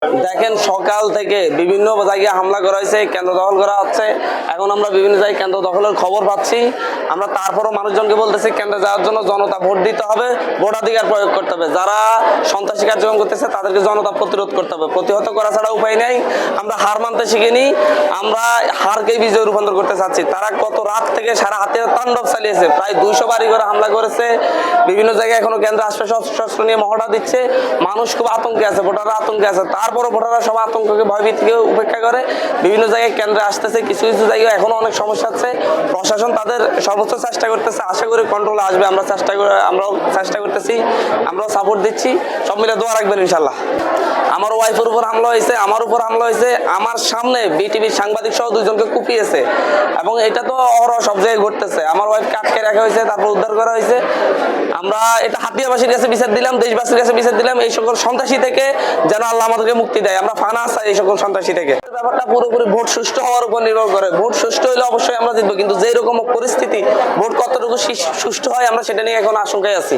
দেখেন সকাল থেকে বিভিন্ন জায়গায় হামলা করা হয়েছে, কেন্দ্র দখল করা হচ্ছে। এখন আমরা বিভিন্ন জায়গায় কেন্দ্র দখলের খবর পাচ্ছি। আমরা তারপরও মানুষজনকে বলতেছি কেন্দ্রে যাওয়ার জন্য জনতা ভোট দিতে হবে, ভোটাধিকার প্রয়োগ করতে হবে। যারা সন্ত্রাসী কার্যক্রম করতেছে তাদেরকে জনতা প্রতিরোধ করতে হবে, প্রতিহত করা ছাড়া উপায় নেই। আমরা হার মানতে শিখিনি, আমরা হারকেই বিজয় রূপান্তর করতে চাচ্ছি। তারা কত রাত থেকে সারা হাতে তাণ্ডব চালিয়েছে, প্রায় 200 বাড়ি করে হামলা করেছে। বিভিন্ন জায়গায় এখনো কেন্দ্র আশপাশে অস্ত্র নিয়ে মহড়া দিচ্ছে। মানুষ খুব আতঙ্কে আছে, ভোটাররা আতঙ্কে আছে। তারপরও ভোটাররা সব আতঙ্ককে ভয়ভীতিকে উপেক্ষা করে বিভিন্ন জায়গায় কেন্দ্রে আসতেছে। কিছু কিছু জায়গায় এখনো অনেক সমস্যা আছে, প্রশাসন তাদের সর্বোচ্চ চেষ্টা করতেছে। আশা করি কন্ট্রোলে আসবে, আমরাও চেষ্টা করতেছি, আমরাও সাপোর্ট দিচ্ছি। সব মিলে দোয়া রাখবেন ইনশাল্লাহ। আমার ওয়াইফের উপর হামলা হয়েছে, আমার উপর হামলা হয়েছে, আমার সামনে বিটিভির সাংবাদিক সহ 2 জনকে কুপিয়েছে। এবং এটা তো অহরহ সব জায়গায় ঘটতেছে। আমার ওয়াইফকে আটকে রাখা হয়েছে, তারপর উদ্ধার করা হয়েছে। আমরা এটা হাতিয়াবাসীর কাছে বিচার দিলাম, দেশবাসীর কাছে বিচার দিলাম, এই সকল সন্ত্রাসী থেকে যেন আল্লাহ আমাদেরকে মুক্তি দেয়। আমরা ফানা চাই এই সকল সন্ত্রাসী থেকে। ব্যাপারটা পুরোপুরি ভোট সুষ্ঠু হওয়ার উপর নির্ভর করে। ভোট সুষ্ঠু হলে অবশ্যই আমরা জিতবো, কিন্তু যেই রকম পরিস্থিতি ভোট কতটুকু সুষ্ঠু হয় আমরা সেটা নিয়ে এখন আশঙ্কায় আছি।